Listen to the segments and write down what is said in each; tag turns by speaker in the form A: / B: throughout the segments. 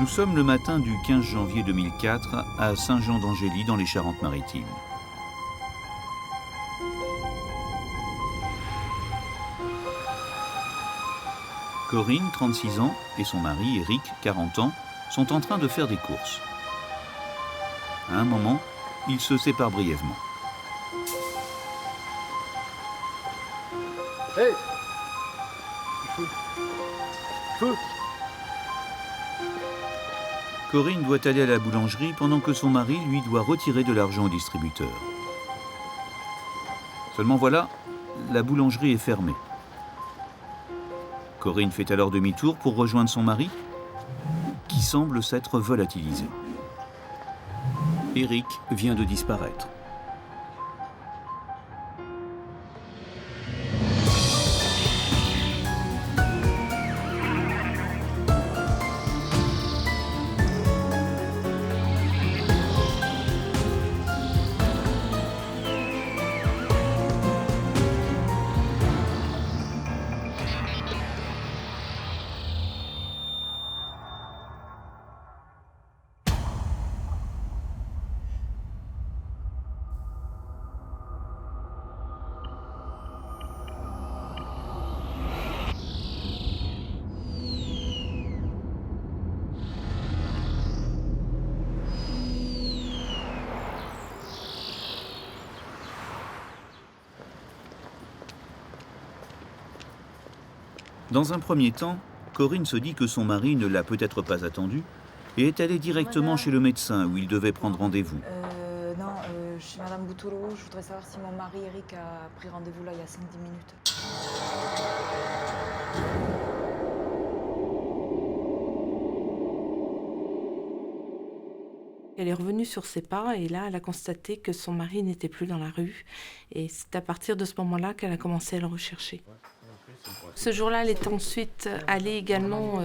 A: Nous sommes le matin du 15 janvier 2004 à Saint-Jean-d'Angély dans les Charentes-Maritimes. Corinne, 36 ans, et son mari, Eric, 40 ans, sont en train de faire des courses. À un moment, ils se séparent brièvement.
B: Hey! Feu! Feu!
A: Corinne doit aller à la boulangerie pendant que son mari, lui, doit retirer de l'argent au distributeur. Seulement voilà, la boulangerie est fermée. Corinne fait alors demi-tour pour rejoindre son mari, qui semble s'être volatilisé. Eric vient de disparaître. Dans un premier temps, Corinne se dit que son mari ne l'a peut-être pas attendue et est allée directement chez le médecin où il devait prendre rendez-vous.
C: Chez Madame Boutolo, je voudrais savoir si mon mari Eric a pris rendez-vous là il y a 5-10 minutes.
D: Elle est revenue sur ses pas et là, elle a constaté que son mari n'était plus dans la rue. Et c'est à partir de ce moment-là qu'elle a commencé à le rechercher. Ce jour-là, elle est ensuite allée également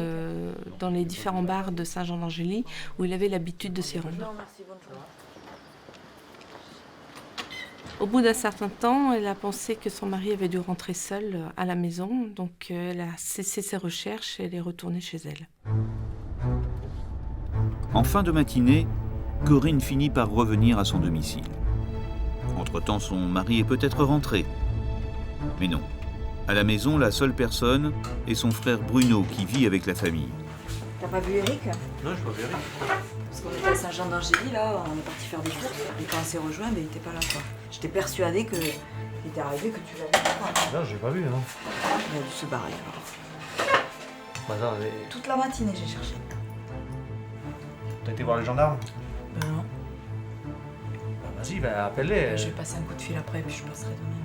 D: dans les différents bars de Saint-Jean-d'Angély où il avait l'habitude de s'y rendre. Au bout d'un certain temps, elle a pensé que son mari avait dû rentrer seul à la maison, donc elle a cessé ses recherches et elle est retournée chez elle.
A: En fin de matinée, Corinne finit par revenir à son domicile. Entre-temps, son mari est peut-être rentré. Mais non. À la maison, la seule personne est son frère Bruno qui vit avec la famille.
C: T'as pas vu Eric?
B: Non, je pas vu Eric.
C: Parce qu'on était à Saint-Jean-d'Angély, là, on est parti faire des courses. Et quand on s'est rejoint, il était pas là, quoi. J'étais persuadée qu'il était arrivé, que tu l'avais vu.
B: Non, je l'ai pas vu, non.
C: Il a dû se barrer, alors.
B: Bah non, mais...
C: Toute la matinée, j'ai cherché.
B: T'as été voir les gendarmes?
C: Non.
B: Bah vas-y, bah appelle-les.
C: Je vais passer un coup de fil après, puis je passerai demain.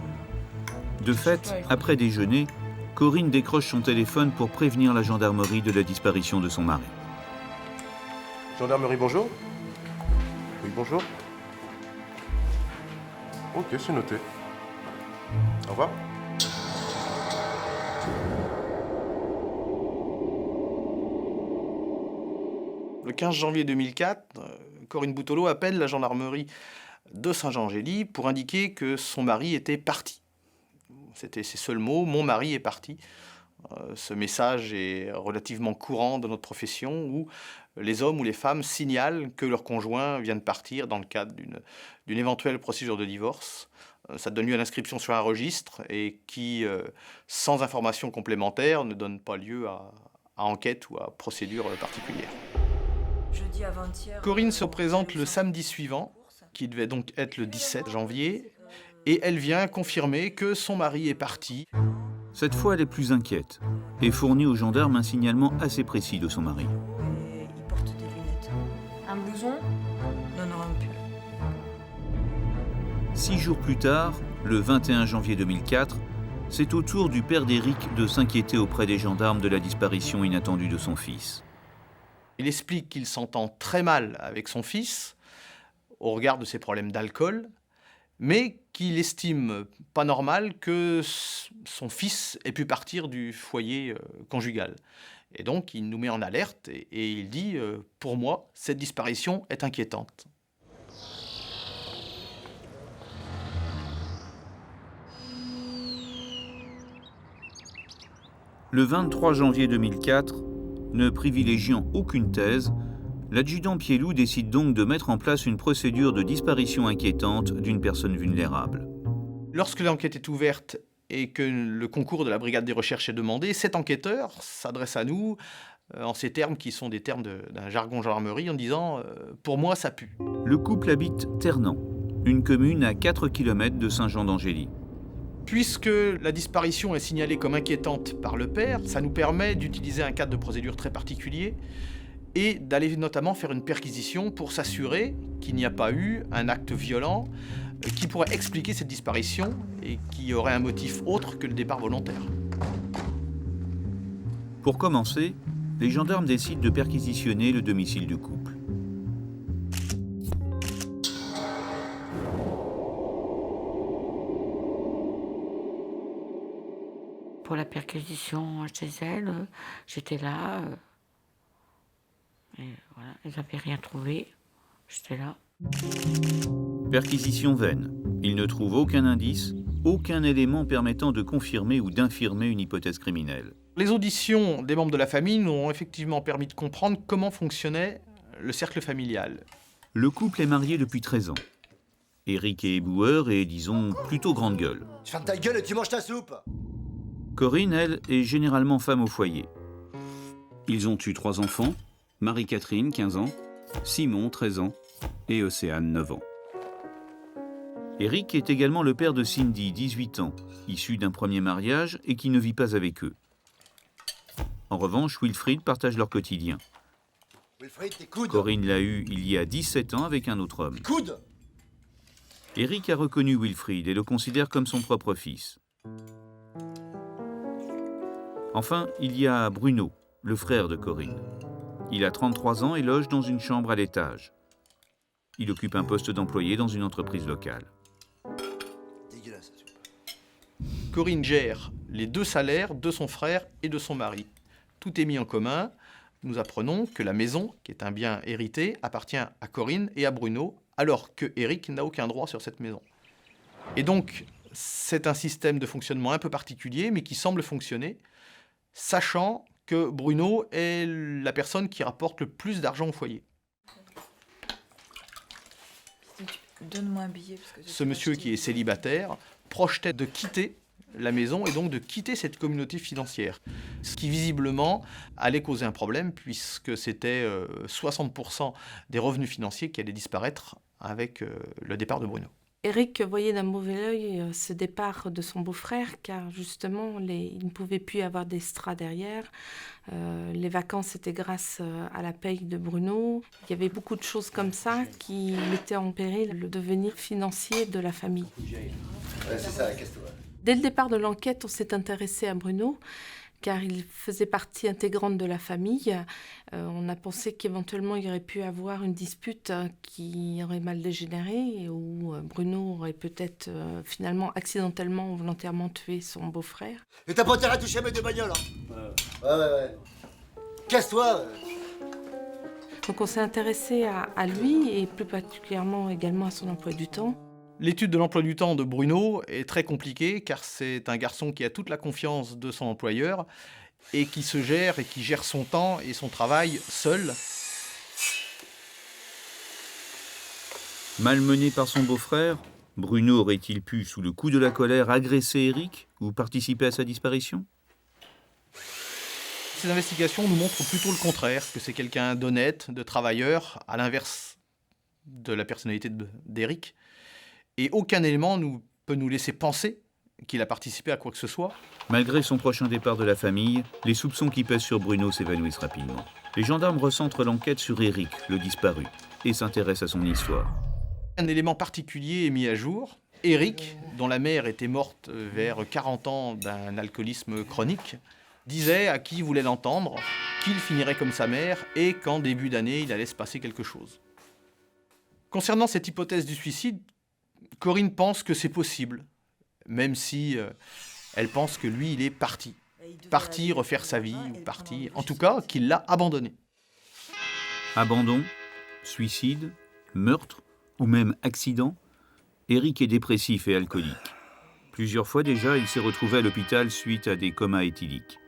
A: De fait, après déjeuner, Corinne décroche son téléphone pour prévenir la gendarmerie de la disparition de son mari.
E: Gendarmerie, bonjour. Oui, bonjour. Ok, c'est noté. Au revoir.
F: Le 15 janvier 2004, Corinne Boutolo appelle la gendarmerie de Saint-Jean-d'Angély pour indiquer que son mari était parti. C'était ses seuls mots, « mon mari est parti ». Ce message est relativement courant dans notre profession où les hommes ou les femmes signalent que leur conjoint vient de partir dans le cadre d'une éventuelle procédure de divorce. Ça donne lieu à l'inscription sur un registre et qui, sans information complémentaire, ne donne pas lieu à enquête ou à procédure particulière.
C: Jeudi avant-hier.
F: Corinne se présente le samedi suivant, qui devait donc être le 17 janvier, et elle vient confirmer que son mari est parti.
A: Cette fois, elle est plus inquiète et fournit aux gendarmes un signalement assez précis de son mari.
C: Et il porte des lunettes.
D: Un blouson?
C: Non, un pull.
A: 6 jours plus tard, le 21 janvier 2004, c'est au tour du père d'Eric de s'inquiéter auprès des gendarmes de la disparition inattendue de son fils.
F: Il explique qu'il s'entend très mal avec son fils, au regard de ses problèmes d'alcool, mais qu'il estime pas normal que son fils ait pu partir du foyer conjugal. Et donc, il nous met en alerte et il dit « Pour moi, cette disparition est inquiétante ».
A: Le 23 janvier 2004, ne privilégiant aucune thèse, L'adjudant Piellou décide donc de mettre en place une procédure de disparition inquiétante d'une personne vulnérable.
F: Lorsque l'enquête est ouverte et que le concours de la brigade des recherches est demandé, cet enquêteur s'adresse à nous en ces termes qui sont des termes d'un jargon gendarmerie en disant « pour moi ça pue ».
A: Le couple habite Ternant, une commune à 4 km de Saint-Jean-d'Angély.
F: Puisque la disparition est signalée comme inquiétante par le père, ça nous permet d'utiliser un cadre de procédure très particulier et d'aller notamment faire une perquisition pour s'assurer qu'il n'y a pas eu un acte violent qui pourrait expliquer cette disparition et qui aurait un motif autre que le départ volontaire.
A: Pour commencer, les gendarmes décident de perquisitionner le domicile du couple.
G: Pour la perquisition chez elle, j'étais là. Et voilà, ils n'avaient rien trouvé. J'étais là.
A: Perquisition vaine. Ils ne trouvent aucun indice, aucun élément permettant de confirmer ou d'infirmer une hypothèse criminelle.
F: Les auditions des membres de la famille nous ont effectivement permis de comprendre comment fonctionnait le cercle familial.
A: Le couple est marié depuis 13 ans. Éric est éboueur et, disons, plutôt grande gueule.
H: Tu fermes ta gueule et tu manges ta soupe.
A: Corinne, elle, est généralement femme au foyer. Ils ont eu 3 enfants, Marie-Catherine, 15 ans, Simon, 13 ans, et Océane, 9 ans. Éric est également le père de Cindy, 18 ans, issue d'un premier mariage et qui ne vit pas avec eux. En revanche, Wilfried partage leur quotidien.
H: Wilfried, tes coudes.
A: Corinne l'a eu il y a 17 ans avec un autre homme.
H: Coudes.
A: Éric a reconnu Wilfried et le considère comme son propre fils. Enfin, il y a Bruno, le frère de Corinne. Il a 33 ans et loge dans une chambre à l'étage. Il occupe un poste d'employé dans une entreprise locale.
H: Dégueulasse, la soupe.
F: Corinne gère les 2 salaires de son frère et de son mari. Tout est mis en commun. Nous apprenons que la maison, qui est un bien hérité, appartient à Corinne et à Bruno, alors que Éric n'a aucun droit sur cette maison. Et donc, c'est un système de fonctionnement un peu particulier, mais qui semble fonctionner, sachant que Bruno est la personne qui rapporte le plus d'argent au foyer.
C: Donne-moi un billet. Parce que
F: Ce monsieur qui est célibataire projetait de quitter la maison et donc de quitter cette communauté financière. Ce qui visiblement allait causer un problème puisque c'était 60% des revenus financiers qui allaient disparaître avec le départ de Bruno.
D: Éric voyait d'un mauvais œil ce départ de son beau-frère, car justement, il ne pouvait plus avoir d'extra derrière. Les vacances étaient grâce à la paye de Bruno. Il y avait beaucoup de choses comme ça qui mettaient en péril le devenir financier de la famille.
H: Ouais, c'est ça, casse-toi.
D: Dès le départ de l'enquête, on s'est intéressé à Bruno, car il faisait partie intégrante de la famille. On a pensé qu'éventuellement il aurait pu avoir une dispute qui aurait mal dégénéré, où Bruno aurait peut-être finalement accidentellement ou volontairement tué son beau-frère.
H: Et t'as pas intérêt à toucher à mes 2 bagnoles, hein. Ouais. Casse-toi.
D: Donc on s'est intéressé à lui, et plus particulièrement également à son emploi du temps.
F: L'étude de l'emploi du temps de Bruno est très compliquée car c'est un garçon qui a toute la confiance de son employeur et qui se gère et qui gère son temps et son travail seul.
A: Malmené par son beau-frère, Bruno aurait-il pu, sous le coup de la colère, agresser Éric ou participer à sa disparition ?
F: Ces investigations nous montrent plutôt le contraire, que c'est quelqu'un d'honnête, de travailleur, à l'inverse de la personnalité d'Éric. Et aucun élément peut nous laisser penser qu'il a participé à quoi que ce soit.
A: Malgré son prochain départ de la famille, les soupçons qui pèsent sur Bruno s'évanouissent rapidement. Les gendarmes recentrent l'enquête sur Éric, le disparu, et s'intéressent à son histoire.
F: Un élément particulier est mis à jour. Éric, dont la mère était morte vers 40 ans d'un alcoolisme chronique, disait à qui voulait l'entendre qu'il finirait comme sa mère et qu'en début d'année, il allait se passer quelque chose. Concernant cette hypothèse du suicide, Corinne pense que c'est possible, même si elle pense que lui, il est parti. Parti refaire sa vie, ou parti, en tout cas, qu'il l'a abandonné.
A: Abandon, suicide, meurtre ou même accident, Éric est dépressif et alcoolique. Plusieurs fois déjà, il s'est retrouvé à l'hôpital suite à des comas éthyliques.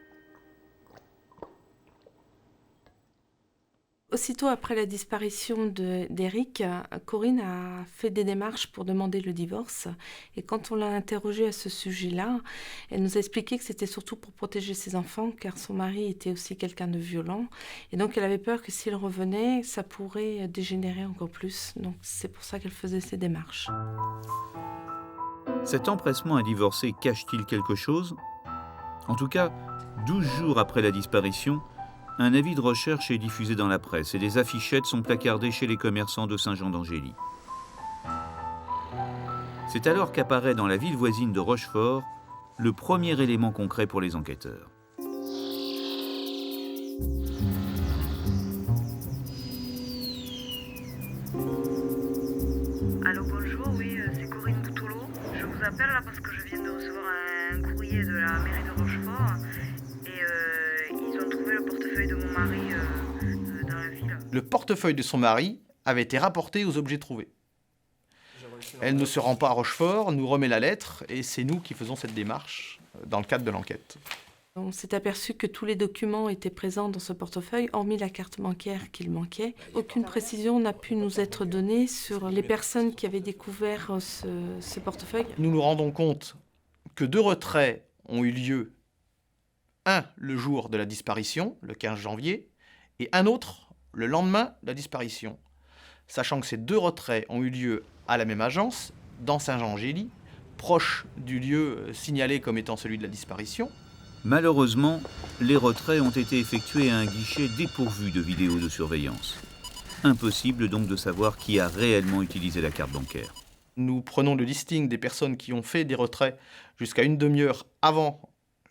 D: Aussitôt après la disparition d'Éric, Corinne a fait des démarches pour demander le divorce. Et quand on l'a interrogée à ce sujet-là, elle nous a expliqué que c'était surtout pour protéger ses enfants, car son mari était aussi quelqu'un de violent. Et donc elle avait peur que s'il revenait, ça pourrait dégénérer encore plus. Donc c'est pour ça qu'elle faisait ces démarches.
A: Cet empressement à divorcer cache-t-il quelque chose? En tout cas, 12 jours après la disparition, un avis de recherche est diffusé dans la presse et des affichettes sont placardées chez les commerçants de Saint-Jean-d'Angély. C'est alors qu'apparaît dans la ville voisine de Rochefort le premier élément concret pour les enquêteurs.
I: Allô, bonjour, oui, c'est Corinne Boutolo. Je vous appelle là parce que je viens de recevoir un courrier de la mairie de Rochefort et ils ont trouvé le portefeuille de mon mari dans la ville.
F: Le portefeuille de son mari avait été rapporté aux objets trouvés. Elle ne se rend pas à Rochefort, nous remet la lettre et c'est nous qui faisons cette démarche dans le cadre de l'enquête.
D: On s'est aperçu que tous les documents étaient présents dans ce portefeuille, hormis la carte bancaire qu'il manquait. Aucune précision n'a pu nous être donnée sur les personnes qui avaient découvert ce portefeuille.
F: Nous nous rendons compte que 2 retraits ont eu lieu, un le jour de la disparition, le 15 janvier, et un autre le lendemain de la disparition, sachant que ces 2 retraits ont eu lieu à la même agence, dans Saint-Jean-d'Angély, proche du lieu signalé comme étant celui de la disparition.
A: Malheureusement, les retraits ont été effectués à un guichet dépourvu de vidéos de surveillance. Impossible donc de savoir qui a réellement utilisé la carte bancaire.
F: Nous prenons le listing des personnes qui ont fait des retraits jusqu'à une demi-heure avant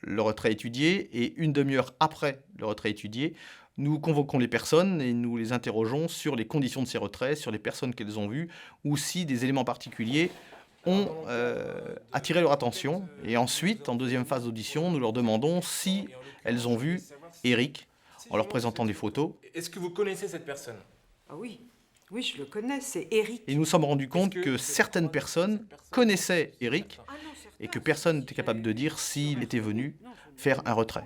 F: le retrait étudié et une demi-heure après le retrait étudié. Nous convoquons les personnes et nous les interrogeons sur les conditions de ces retraits, sur les personnes qu'elles ont vues, ou si des éléments particuliers ont attiré leur attention. Et ensuite, en deuxième phase d'audition, nous leur demandons si elles ont vu Éric, en leur présentant des photos.
J: Est-ce que vous connaissez cette personne?
C: Ah oui, oui, je le connais, c'est Éric.
F: Et nous nous sommes rendus compte que certaines personnes connaissaient Éric et que personne n'était capable de dire s'il était venu faire un retrait.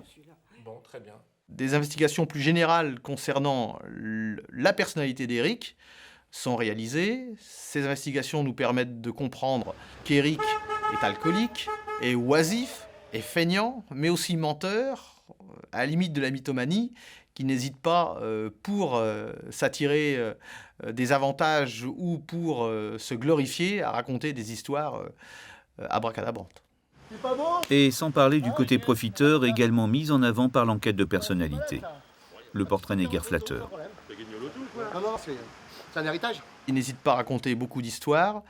J: Bon, très bien.
F: Des investigations plus générales concernant la personnalité d'Éric sont réalisées. Ces investigations nous permettent de comprendre qu'Éric est alcoolique, est oisif, est feignant, mais aussi menteur, à la limite de la mythomanie, qui n'hésite pas pour s'attirer des avantages ou pour se glorifier à raconter des histoires abracadabrantes.
A: Et sans parler du côté profiteur également mis en avant par l'enquête de personnalité. Le portrait n'est guère flatteur.
H: Non, c'est un héritage.
F: Il n'hésite pas à raconter beaucoup d'histoires,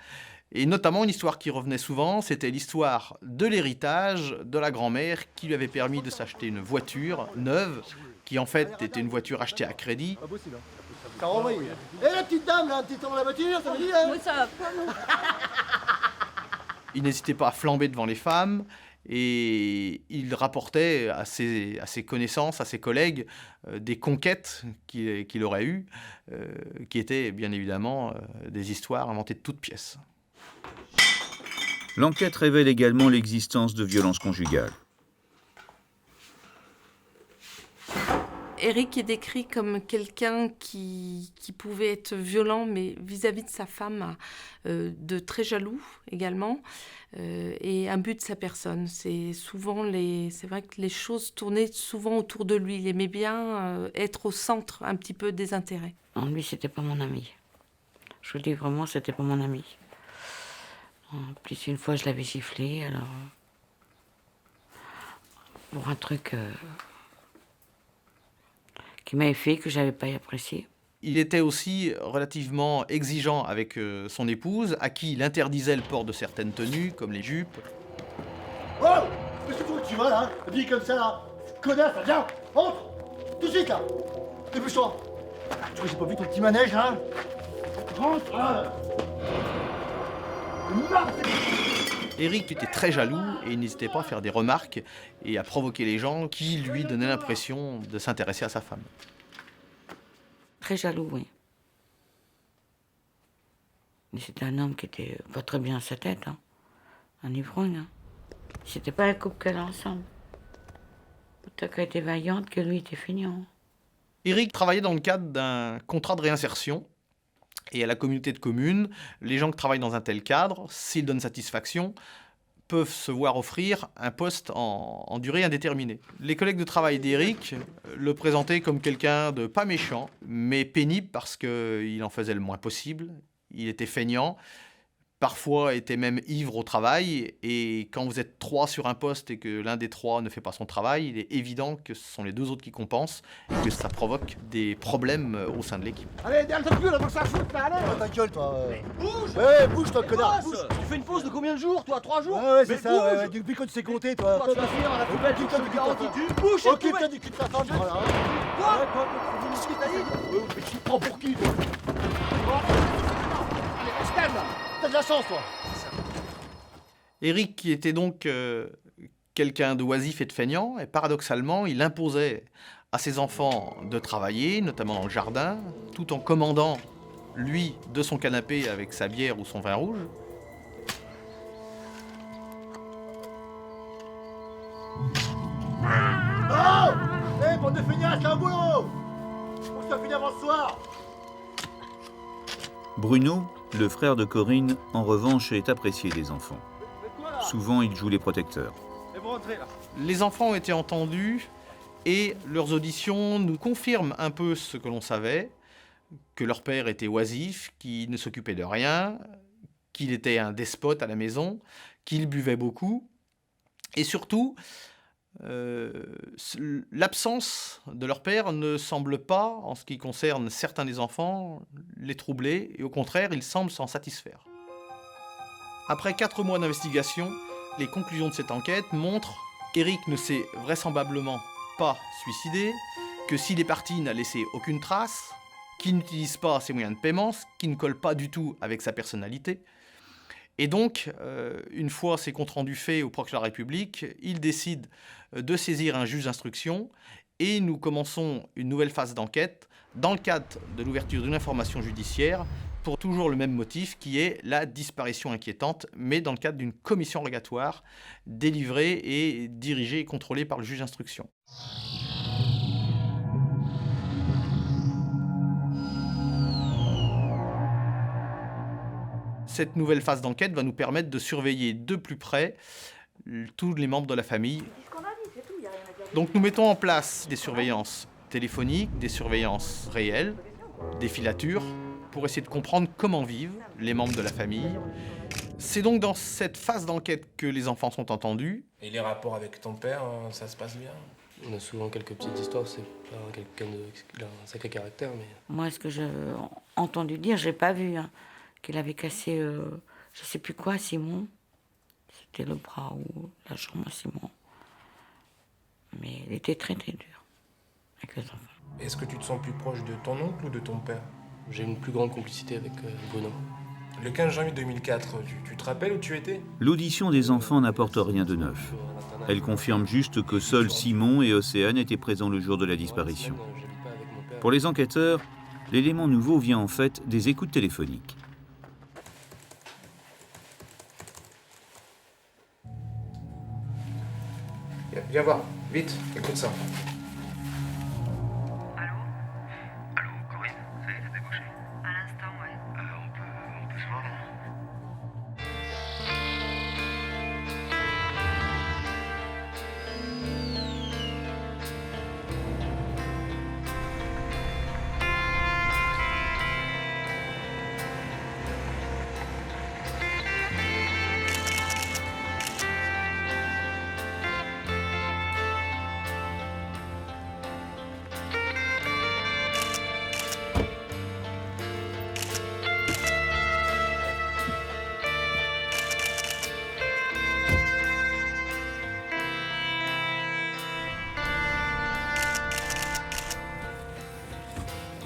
F: et notamment une histoire qui revenait souvent, c'était l'histoire de l'héritage de la grand-mère qui lui avait permis de s'acheter une voiture neuve, qui en fait était une voiture achetée à crédit.
H: Ça renvoie. Eh la petite dame, là, un petit temps dans la voiture, ça veut dire hein?
C: Oui, ça va pas, non.
F: Il n'hésitait pas à flamber devant les femmes et il rapportait à ses connaissances, à ses collègues, des conquêtes qu'il aurait eues, qui étaient bien évidemment des histoires inventées de toutes pièces.
A: L'enquête révèle également l'existence de violences conjugales.
D: Éric est décrit comme quelqu'un qui pouvait être violent, mais vis-à-vis de sa femme, de très jaloux également, et imbu de sa personne. C'est vrai que les choses tournaient souvent autour de lui. Il aimait bien être au centre un petit peu des intérêts.
G: Non, lui, c'était pas mon ami. Je vous dis vraiment, c'était pas mon ami. En plus, une fois, je l'avais giflé, alors... pour un truc... qui m'avait fait, que j'avais pas apprécié.
F: Il était aussi relativement exigeant avec son épouse, à qui il interdisait le port de certaines tenues, comme les jupes.
H: Oh, qu'est-ce que tu vas là? Dis comme ça là. Connasse, viens, entre. Tout de suite là. Dépêche-toi. Tu vois que j'ai pas vu ton petit manège là? Rentre là.
F: Éric était très jaloux et il n'hésitait pas à faire des remarques et à provoquer les gens qui lui donnaient l'impression de s'intéresser à sa femme.
G: Très jaloux, oui. Mais c'était un homme qui était pas très bien à sa tête, hein. Un ivrogne, hein. C'était pas un couple qu'elle a ensemble. Autant qu'elle était vaillante que lui était feignant.
F: Éric travaillait dans le cadre d'un contrat de réinsertion. Et à la communauté de communes, les gens qui travaillent dans un tel cadre, s'ils donnent satisfaction, peuvent se voir offrir un poste en durée indéterminée. Les collègues de travail d'Éric le présentaient comme quelqu'un de pas méchant, mais pénible parce qu'il en faisait le moins possible. Il était feignant, parfois était même ivre au travail. Et quand vous êtes 3 sur un poste et que l'un des 3 ne fait pas son travail, il est évident que ce sont les 2 autres qui compensent et que ça provoque des problèmes au sein de l'équipe.
H: Allez, derrière le cul, là, pour ça fout, là, allez. Ta gueule, toi. Bouge. Ouais, bouge, toi, connard. Bouge. Tu fais une pause de combien de jours, toi? 3 jours? Ouais, c'est ça, ouais. Depuis quand tu sais compter, toi? Tu vas finir à la poubelle, tu te garantis, tu bouges. Occupe-toi du cul de ta femme, voilà. Quoi? Qu'est-ce que t'as dit? Mais tu te prends pour qui, toi? Allez, reste calme, là. T'as de la chance, toi.
F: Éric, qui était donc quelqu'un de oisif et de feignant, et paradoxalement, il imposait à ses enfants de travailler, notamment dans le jardin, tout en commandant, lui, de son canapé avec sa bière ou son vin rouge.
H: Oh! Hé, bande de feignasses, là, au boulot! On se finit avant ce soir!
A: Bruno, le frère de Corinne, en revanche, est apprécié des enfants. Souvent, il joue les protecteurs.
F: Les enfants ont été entendus et leurs auditions nous confirment un peu ce que l'on savait, que leur père était oisif, qu'il ne s'occupait de rien, qu'il était un despote à la maison, qu'il buvait beaucoup, et surtout, l'absence de leur père ne semble pas, en ce qui concerne certains des enfants, les troubler, et au contraire, ils semblent s'en satisfaire. Après 4 mois d'investigation, les conclusions de cette enquête montrent qu'Éric ne s'est vraisemblablement pas suicidé, que s'il est parti, il n'a laissé aucune trace, qu'il n'utilise pas ses moyens de paiement, ce qui ne colle pas du tout avec sa personnalité. Et donc, une fois ces comptes rendus faits au procureur de la République, il décide de saisir un juge d'instruction et nous commençons une nouvelle phase d'enquête dans le cadre de l'ouverture d'une information judiciaire pour toujours le même motif qui est la disparition inquiétante, mais dans le cadre d'une commission rogatoire délivrée et dirigée et contrôlée par le juge d'instruction. Cette nouvelle phase d'enquête va nous permettre de surveiller de plus près tous les membres de la famille. Donc nous mettons en place des surveillances téléphoniques, des surveillances réelles, des filatures, pour essayer de comprendre comment vivent les membres de la famille. C'est donc dans cette phase d'enquête que les enfants sont entendus.
J: Et les rapports avec ton père, ça se passe bien?
K: On a souvent quelques petites histoires, c'est pas quelqu'un de un sacré caractère, mais...
G: Moi, ce que j'ai entendu dire, j'ai pas vu, hein, qu'il avait cassé, je sais plus quoi, Simon. C'était le bras ou la jambe à Simon. Mais il était très très dur avec les enfants.
J: Est-ce que tu te sens plus proche de ton oncle ou de ton père?
K: J'ai une plus grande complicité avec Bruno.
J: Le 15 janvier 2004, tu te rappelles où tu étais?
A: L'audition des enfants n'apporte rien de neuf. Elle confirme juste que seuls Simon et Océane étaient présents le jour de la disparition. Pour les enquêteurs, l'élément nouveau vient en fait des écoutes téléphoniques.
J: Viens voir, vite, écoute ça.
I: Allô? Allô, Corinne? Ça y est, t'as débauché? À l'instant, ouais. On peut se voir, non?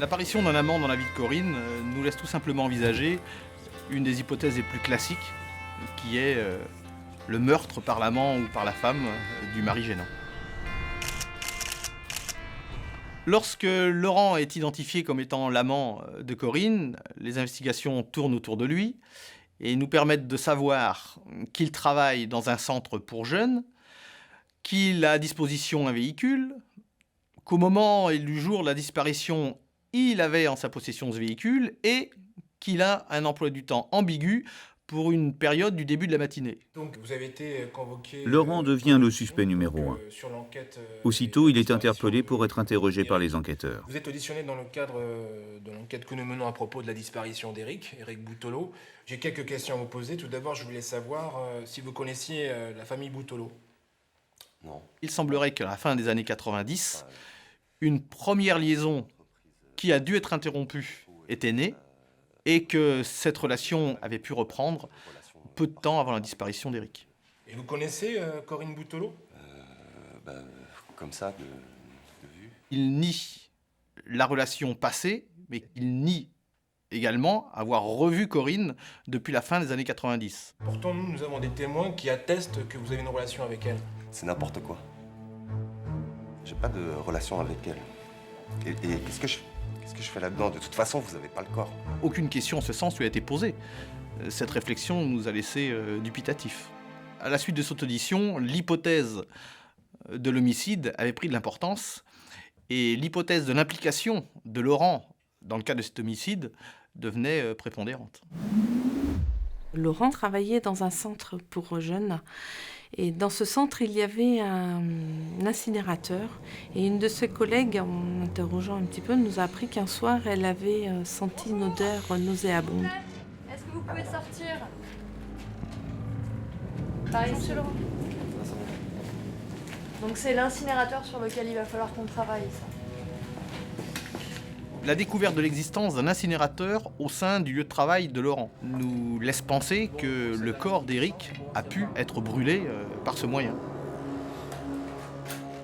F: L'apparition d'un amant dans la vie de Corinne nous laisse tout simplement envisager une des hypothèses les plus classiques, qui est le meurtre par l'amant ou par la femme du mari gênant. Lorsque Laurent est identifié comme étant l'amant de Corinne, les investigations tournent autour de lui et nous permettent de savoir qu'il travaille dans un centre pour jeunes, qu'il a à disposition un véhicule, qu'au moment du jour de la disparition, il avait en sa possession ce véhicule et qu'il a un emploi du temps ambigu pour une période du début de la matinée.
J: Donc vous avez été convoqué...
A: Laurent devient le suspect numéro 1.
J: Sur l'enquête...
A: Aussitôt, il est interpellé pour être interrogé par les enquêteurs.
J: Vous êtes auditionné dans le cadre de l'enquête que nous menons à propos de la disparition d'Éric Boutolo. J'ai quelques questions à vous poser. Tout d'abord, je voulais savoir si vous connaissiez la famille Boutolo.
E: Non.
F: Il semblerait qu'à la fin des années 90, une première liaison qui a dû être interrompue était née et que cette relation avait pu reprendre peu de temps avant la disparition d'Éric.
J: Et vous connaissez Corinne Boutolo?
E: Comme ça, de vue.
F: Il nie la relation passée, mais il nie également avoir revu Corinne depuis la fin des années 90.
J: Pourtant, nous avons des témoins qui attestent que vous avez une relation avec elle.
E: C'est n'importe quoi. J'ai pas de relation avec elle. Et qu'est-ce que je fais là-dedans? De toute façon, vous n'avez pas le corps.
F: Aucune question en ce sens lui a été posée. Cette réflexion nous a laissé dubitatifs. À la suite de cette audition, l'hypothèse de l'homicide avait pris de l'importance et l'hypothèse de l'implication de Laurent dans le cas de cet homicide devenait prépondérante.
D: Laurent travaillait dans un centre pour jeunes. Et dans ce centre, il y avait un incinérateur. Et une de ses collègues, en interrogeant un petit peu, nous a appris qu'un soir, elle avait senti une odeur nauséabonde.
L: Est-ce que vous pouvez sortir? Par ici, Laurent. Donc c'est l'incinérateur sur lequel il va falloir qu'on travaille, ça.
F: La découverte de l'existence d'un incinérateur au sein du lieu de travail de Laurent nous laisse penser que le corps d'Éric a pu être brûlé par ce moyen.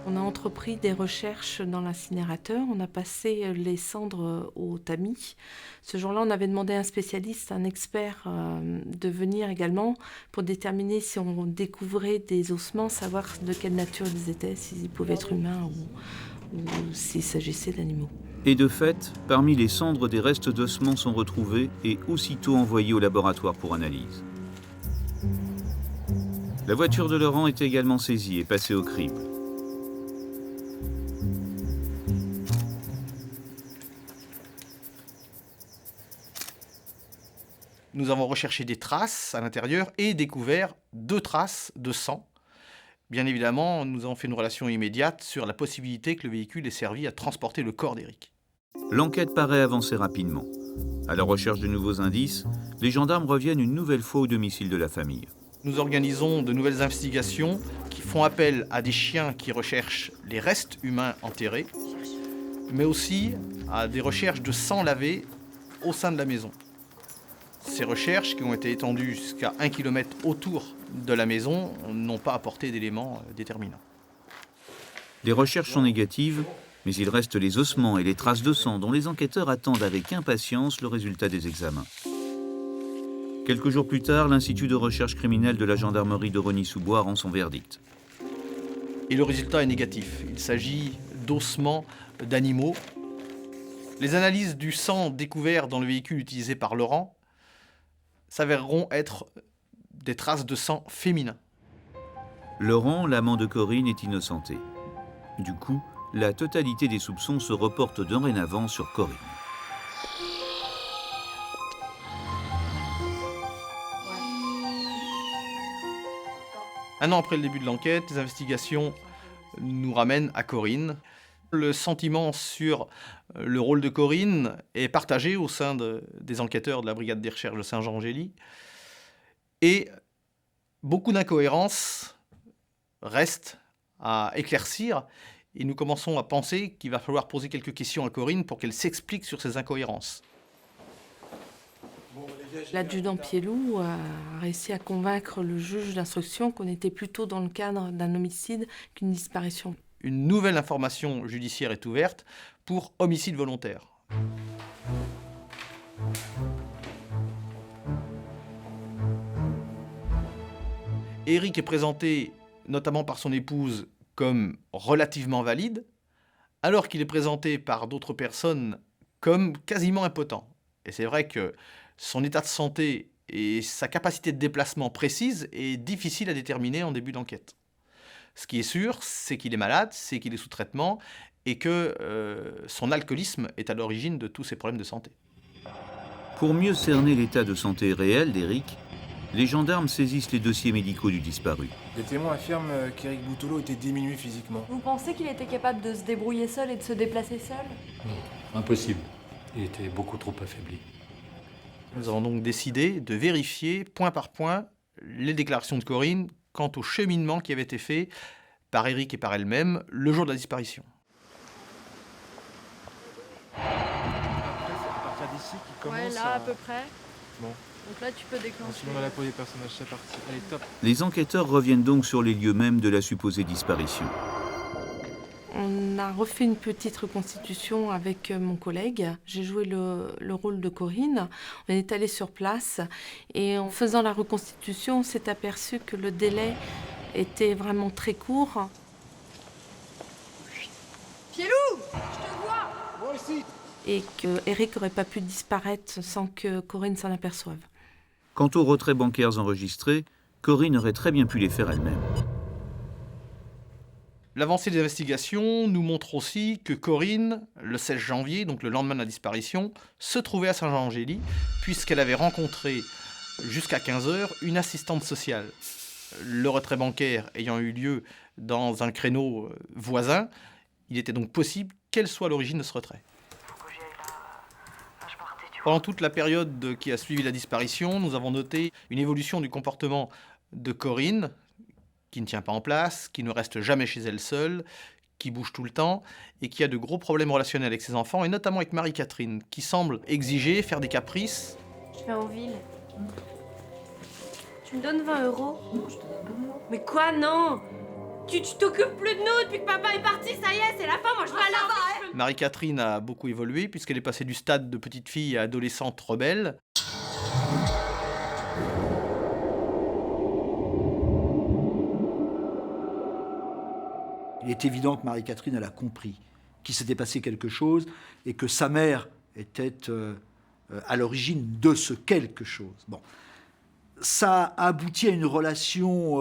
D: On a entrepris des recherches dans l'incinérateur, on a passé les cendres au tamis. Ce jour-là, on avait demandé à un spécialiste, un expert, de venir également pour déterminer si on découvrait des ossements, savoir de quelle nature ils étaient, s'ils pouvaient être humains ou s'il s'agissait d'animaux.
A: Et de fait, parmi les cendres, des restes d'ossements sont retrouvés et aussitôt envoyés au laboratoire pour analyse. La voiture de Laurent est également saisie et passée au crible.
F: Nous avons recherché des traces à l'intérieur et découvert 2 traces de sang. Bien évidemment, nous avons fait une relation immédiate sur la possibilité que le véhicule ait servi à transporter le corps d'Éric.
A: L'enquête paraît avancer rapidement. À la recherche de nouveaux indices, les gendarmes reviennent une nouvelle fois au domicile de la famille.
F: Nous organisons de nouvelles investigations qui font appel à des chiens qui recherchent les restes humains enterrés, mais aussi à des recherches de sang lavé au sein de la maison. Ces recherches, qui ont été étendues jusqu'à 1 km autour de la maison, n'ont pas apporté d'éléments déterminants.
A: Les recherches sont négatives, mais il reste les ossements et les traces de sang dont les enquêteurs attendent avec impatience le résultat des examens. Quelques jours plus tard, l'Institut de recherche criminelle de la gendarmerie de Rosny-sous-Bois rend son verdict.
F: Et le résultat est négatif. Il s'agit d'ossements d'animaux. Les analyses du sang découvert dans le véhicule utilisé par Laurent s'avéreront être des traces de sang féminin.
A: Laurent, l'amant de Corinne, est innocenté. Du coup, la totalité des soupçons se reporte dorénavant sur Corinne.
F: Un an après le début de l'enquête, les investigations nous ramènent à Corinne. Le sentiment sur le rôle de Corinne est partagé au sein des enquêteurs de la brigade des recherches de Saint-Jean-Gély. Et beaucoup d'incohérences restent à éclaircir. Et nous commençons à penser qu'il va falloir poser quelques questions à Corinne pour qu'elle s'explique sur ces incohérences.
D: L'adjudant Pielou a réussi à convaincre le juge d'instruction qu'on était plutôt dans le cadre d'un homicide qu'une disparition.
F: Une nouvelle information judiciaire est ouverte pour homicide volontaire. Éric est présenté, notamment par son épouse, comme relativement valide, alors qu'il est présenté par d'autres personnes comme quasiment impotent. Et c'est vrai que son état de santé et sa capacité de déplacement précise est difficile à déterminer en début d'enquête. Ce qui est sûr, c'est qu'il est malade, c'est qu'il est sous traitement et que son alcoolisme est à l'origine de tous ses problèmes de santé.
A: Pour mieux cerner l'état de santé réel d'Éric, les gendarmes saisissent les dossiers médicaux du disparu.
J: Les témoins affirment qu'Éric Boutolo était diminué physiquement.
L: Vous pensez qu'il était capable de se débrouiller seul et de se déplacer seul?
K: Non, impossible. Il était beaucoup trop affaibli.
F: Nous avons donc décidé de vérifier point par point les déclarations de Corinne quant au cheminement qui avait été fait par Éric et par elle-même le jour de la disparition.
J: C'est à partir d'ici qu'il commence
L: Ouais, là à peu près.
J: Bon.
L: Donc là tu peux déclencher.
J: Sinon dans la peau des personnages, c'est parti. Allez, top.
A: Les enquêteurs reviennent donc sur les lieux mêmes de la supposée disparition.
D: On a refait une petite reconstitution avec mon collègue. J'ai joué le rôle de Corinne. On est allé sur place et en faisant la reconstitution, on s'est aperçu que le délai était vraiment très court.
L: Pielou, je te vois.
H: Moi aussi.
D: Et que Éric n'aurait pas pu disparaître sans que Corinne s'en aperçoive.
A: Quant aux retraits bancaires enregistrés, Corinne aurait très bien pu les faire elle-même.
F: L'avancée des investigations nous montre aussi que Corinne, le 16 janvier, donc le lendemain de la disparition, se trouvait à Saint-Jean-en-Gély, puisqu'elle avait rencontré jusqu'à 15h une assistante sociale. Le retrait bancaire ayant eu lieu dans un créneau voisin, il était donc possible qu'elle soit à l'origine de ce retrait. Pendant toute la période qui a suivi la disparition, nous avons noté une évolution du comportement de Corinne, qui ne tient pas en place, qui ne reste jamais chez elle seule, qui bouge tout le temps et qui a de gros problèmes relationnels avec ses enfants, et notamment avec Marie-Catherine, qui semble exiger, faire des caprices.
M: Je vais en ville. Tu me donnes 20 €? Mais quoi, non? Tu t'occupes plus de nous depuis que papa est parti, ça y est, c'est la fin, moi je dois aller.
F: Marie-Catherine a beaucoup évolué, puisqu'elle est passée du stade de petite fille à adolescente rebelle.
H: Il est évident que Marie-Catherine, elle a compris qu'il s'était passé quelque chose et que sa mère était à l'origine de ce quelque chose. Bon. Ça a abouti à une relation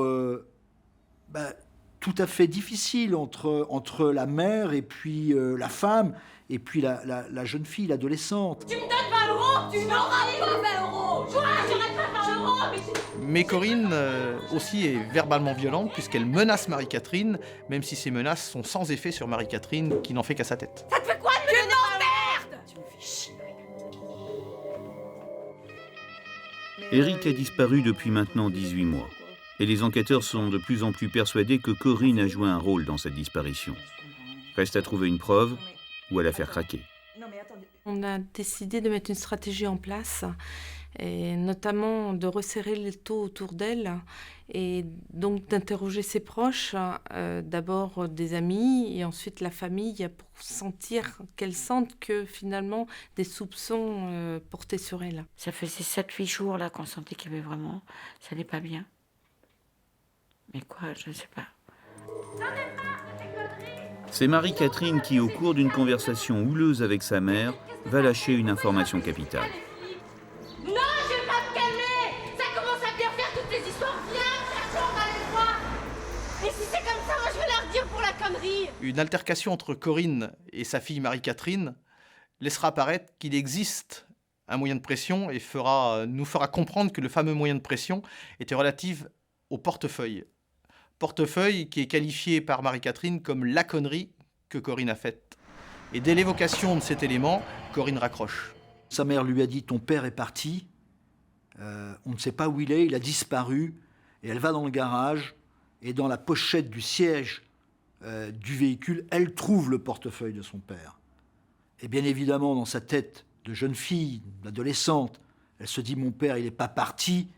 H: tout à fait difficile entre la mère et puis la femme et puis la jeune fille, l'adolescente.
M: Tu me donnes 20 €? Tu n'auras pas 20 €! Quoi? J'aurais pas 20 €,
F: Mais Corinne aussi est verbalement violente, puisqu'elle menace Marie-Catherine, même si ces menaces sont sans effet sur Marie-Catherine, qui n'en fait qu'à sa tête.
M: Ça te fait quoi de me donner 20 €? Merde!
C: Tu me fais chier.
A: Éric a disparu depuis maintenant 18 mois. Et les enquêteurs sont de plus en plus persuadés que Corinne a joué un rôle dans cette disparition. Reste à trouver une preuve ou à la faire craquer.
D: On a décidé de mettre une stratégie en place, et notamment de resserrer les taux autour d'elle et donc d'interroger ses proches, d'abord des amis et ensuite la famille, pour sentir qu'elle sente que finalement des soupçons portaient sur elle.
G: Ça faisait 7-8 jours là qu'on sentait qu'il y avait vraiment... Ça n'est pas bien. Mais quoi, je ne sais pas.
A: C'est Marie-Catherine qui, au cours d'une conversation houleuse avec sa mère, va lâcher une information capitale.
M: Non, je vais pas me calmer! Ça commence à bien faire toutes les histoires. Viens, cherchons, on va les voir! Et si c'est comme ça, moi je vais leur dire pour la connerie!
F: Une altercation entre Corinne et sa fille Marie-Catherine laissera apparaître qu'il existe un moyen de pression et nous fera comprendre que le fameux moyen de pression était relatif au portefeuille. Portefeuille qui est qualifié par Marie-Catherine comme la connerie que Corinne a faite. Et dès l'évocation de cet élément, Corinne raccroche.
H: Sa mère lui a dit « ton père est parti, on ne sait pas où il a disparu ». Et elle va dans le garage et dans la pochette du siège du véhicule, elle trouve le portefeuille de son père. Et bien évidemment, dans sa tête de jeune fille, d'adolescente, elle se dit « mon père, il n'est pas parti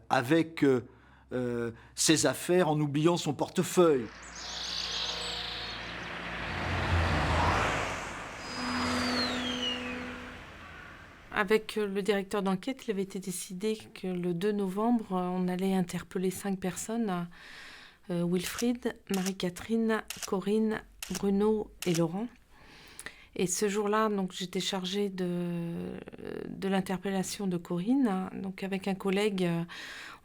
H: avec ses affaires en oubliant son portefeuille ».
D: Avec le directeur d'enquête, il avait été décidé que le 2 novembre, on allait interpeller 5 personnes. Wilfried, Marie-Catherine, Corinne, Bruno et Laurent. Et ce jour-là, donc, j'étais chargée de l'interpellation de Corinne. Donc, avec un collègue,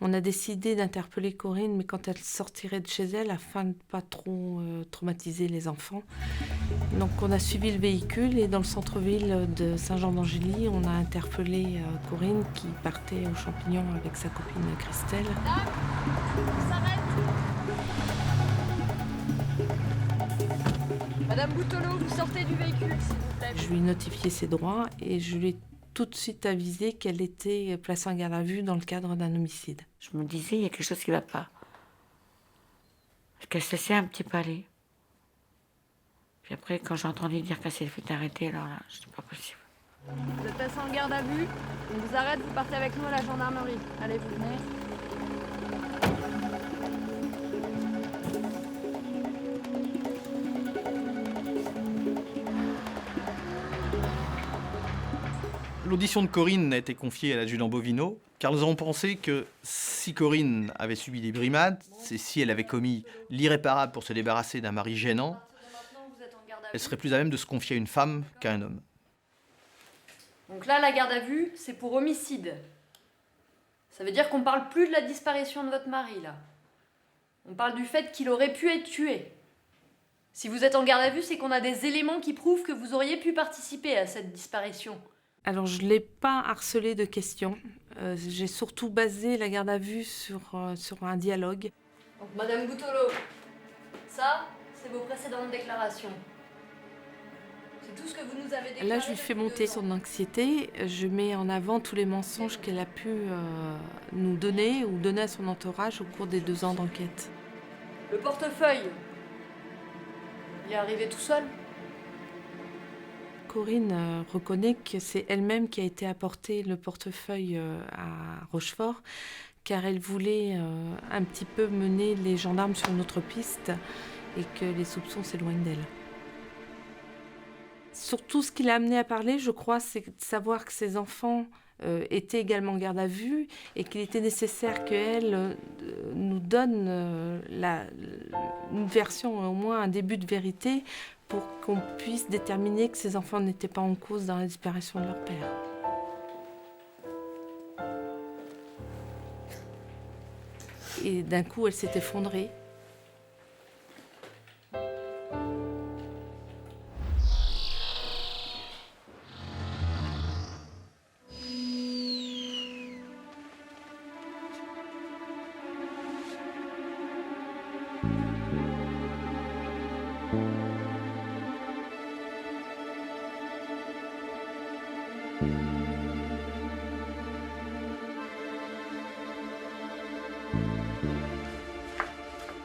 D: on a décidé d'interpeller Corinne, mais quand elle sortirait de chez elle, afin de ne pas trop traumatiser les enfants. Donc, on a suivi le véhicule et dans le centre-ville de Saint-Jean-d'Angély, on a interpellé Corinne qui partait aux champignons avec sa copine Christelle.
L: On s'arrête. Madame Boutolo, vous sortez du véhicule, s'il vous plaît.
D: Je lui ai notifié ses droits et je lui ai tout de suite avisé qu'elle était placée en garde à vue dans le cadre d'un homicide.
G: Je me disais, il y a quelque chose qui ne va pas. Parce qu'elle se laissait un petit peu aller. Puis après, quand j'ai entendu dire qu'elle s'est fait arrêter, alors là, c'était pas possible.
L: Vous êtes placé en garde à vue. On vous arrête, vous partez avec nous à la gendarmerie. Allez, vous venez.
F: L'audition de Corinne a été confiée à l'adjudant Bovino, car nous avons pensé que si Corinne avait subi des brimades, c'est si elle avait commis l'irréparable pour se débarrasser d'un mari gênant, elle serait plus à même de se confier à une femme qu'à un homme.
L: Donc là, la garde à vue, c'est pour homicide. Ça veut dire qu'on parle plus de la disparition de votre mari, là. On parle du fait qu'il aurait pu être tué. Si vous êtes en garde à vue, c'est qu'on a des éléments qui prouvent que vous auriez pu participer à cette disparition.
D: Alors, je ne l'ai pas harcelé de questions. J'ai surtout basé la garde à vue sur un dialogue.
L: Donc, Madame Boutolo, ça, c'est vos précédentes déclarations. C'est tout ce que vous nous avez déclaré.
D: Là, je lui fais monter son anxiété. Je mets en avant tous les mensonges qu'elle a pu nous donner ou donner à son entourage au cours des 2 ans d'enquête.
L: Le portefeuille, il est arrivé tout seul.
D: Corinne reconnaît que c'est elle-même qui a été apporter le portefeuille à Rochefort, car elle voulait un petit peu mener les gendarmes sur une autre piste et que les soupçons s'éloignent d'elle. Surtout, ce qui l'a amenée à parler, je crois, c'est de savoir que ses enfants étaient également en garde à vue et qu'il était nécessaire qu'elle nous donne une version, au moins un début de vérité, pour qu'on puisse déterminer que ces enfants n'étaient pas en cause dans la disparition de leur père. Et d'un coup, elle s'est effondrée.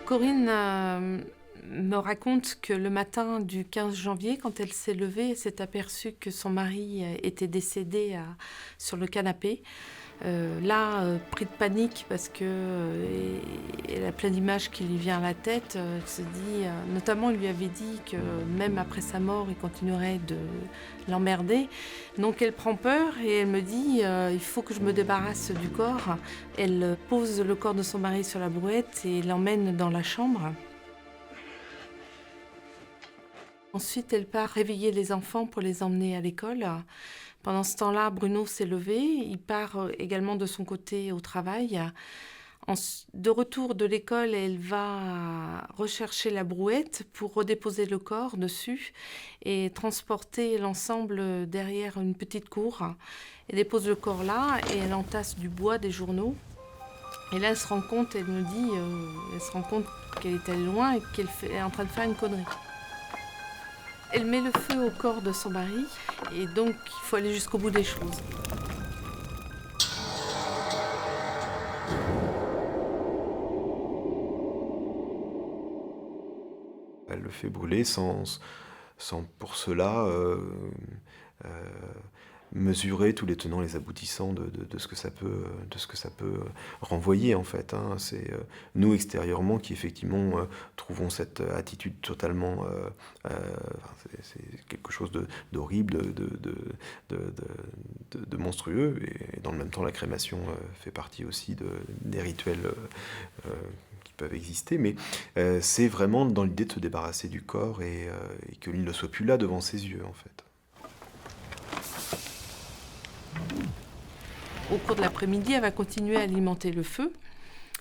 D: Corinne me raconte que le matin du 15 janvier, quand elle s'est levée, elle s'est aperçue que son mari était décédé sur le canapé. Pris de panique parce qu'elle a plein d'images qui lui viennent à la tête, elle se dit, notamment, il lui avait dit que même après sa mort, il continuerait de l'emmerder. Donc elle prend peur et elle me dit, il faut que je me débarrasse du corps. Elle pose le corps de son mari sur la brouette et l'emmène dans la chambre. Ensuite, elle part réveiller les enfants pour les emmener à l'école. Pendant ce temps-là, Bruno s'est levé, il part également de son côté au travail. De retour de l'école, elle va rechercher la brouette pour redéposer le corps dessus et transporter l'ensemble derrière une petite cour. Elle dépose le corps là et elle entasse du bois, des journaux. Et là, elle se rend compte, elle me dit, elle se rend compte qu'elle est allée loin et qu'elle est en train de faire une connerie. Elle met le feu au corps de son mari et donc il faut aller jusqu'au bout des choses.
N: Elle le fait brûler sans pour cela mesurer tous les tenants, les aboutissants de ce que ça peut renvoyer en fait. Hein. C'est nous extérieurement qui effectivement trouvons cette attitude totalement, c'est quelque chose d'horrible, de monstrueux. Et dans le même temps, la crémation fait partie aussi des rituels peuvent exister, mais c'est vraiment dans l'idée de se débarrasser du corps et que lui ne soit plus là devant ses yeux, en fait.
D: Au cours de l'après-midi, elle va continuer à alimenter le feu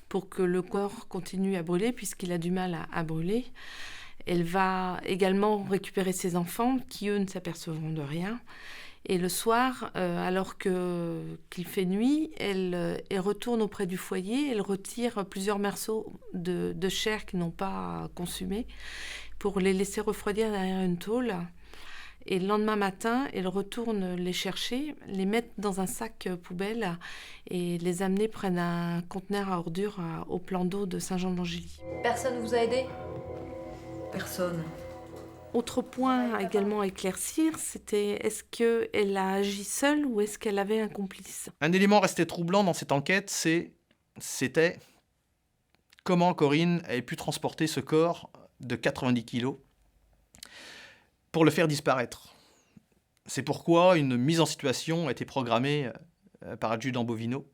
D: pour que le corps continue à brûler, puisqu'il a du mal à brûler. Elle va également récupérer ses enfants, qui eux ne s'apercevront de rien. Et le soir, alors qu'il fait nuit, elle retourne auprès du foyer, elle retire plusieurs morceaux de chair qu'ils n'ont pas consumés pour les laisser refroidir derrière une tôle. Et le lendemain matin, elle retourne les chercher, les mettre dans un sac poubelle et les amener près d'un conteneur à ordures au plan d'eau de Saint-Jean-d'Angély.
L: Personne ne vous a aidé ?
C: Personne.
D: Autre point également à éclaircir, c'était est-ce qu'elle a agi seule ou est-ce qu'elle avait un complice ?
F: Un élément resté troublant dans cette enquête, c'était comment Corinne avait pu transporter ce corps de 90 kilos pour le faire disparaître. C'est pourquoi une mise en situation a été programmée par adjudant Bovino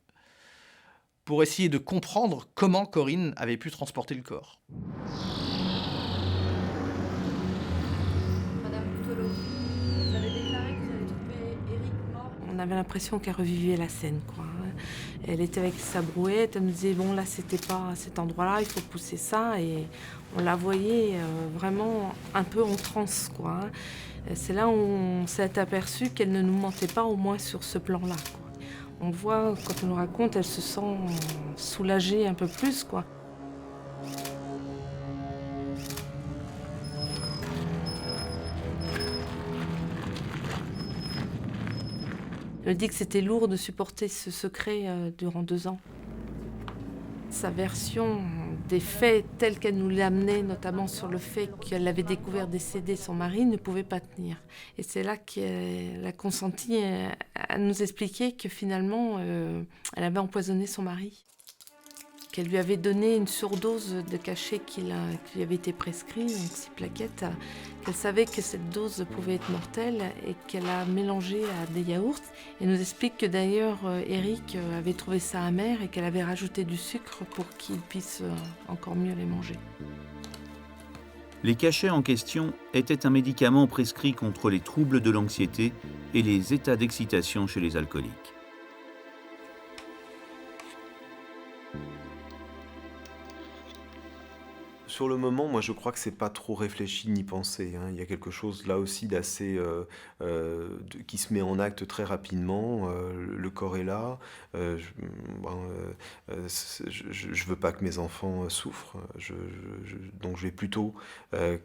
F: pour essayer de comprendre comment Corinne avait pu transporter le corps.
L: Madame Boutolo, vous avez déclaré que vous avez trouvé Éric mort.
D: On avait l'impression qu'elle revivait la scène, quoi. Elle était avec sa brouette, elle nous disait bon là c'était pas à cet endroit-là, il faut pousser ça, et on la voyait vraiment un peu en transe, quoi. C'est là où on s'est aperçu qu'elle ne nous mentait pas, au moins sur ce plan-là, quoi. On voit, quand on nous raconte, elle se sent soulagée un peu plus, quoi. Elle dit que c'était lourd de supporter ce secret durant 2 ans. Sa version des faits telle qu'elle nous l'amenait, notamment sur le fait qu'elle avait découvert décédé son mari, ne pouvait pas tenir. Et c'est là qu'elle a consenti à nous expliquer que finalement, elle avait empoisonné son mari. Qu'elle lui avait donné une surdose de cachet qui lui avait été prescrit, donc 6 plaquettes, qu'elle savait que cette dose pouvait être mortelle et qu'elle a mélangé à des yaourts. Elle nous explique que d'ailleurs Éric avait trouvé ça amer et qu'elle avait rajouté du sucre pour qu'il puisse encore mieux les manger.
A: Les cachets en question étaient un médicament prescrit contre les troubles de l'anxiété et les états d'excitation chez les alcooliques.
N: Sur le moment, moi je crois que c'est pas trop réfléchi ni pensé, hein. Il y a quelque chose là aussi d'assez qui se met en acte très rapidement. Le corps est là. Je veux pas que mes enfants souffrent. Donc je vais plutôt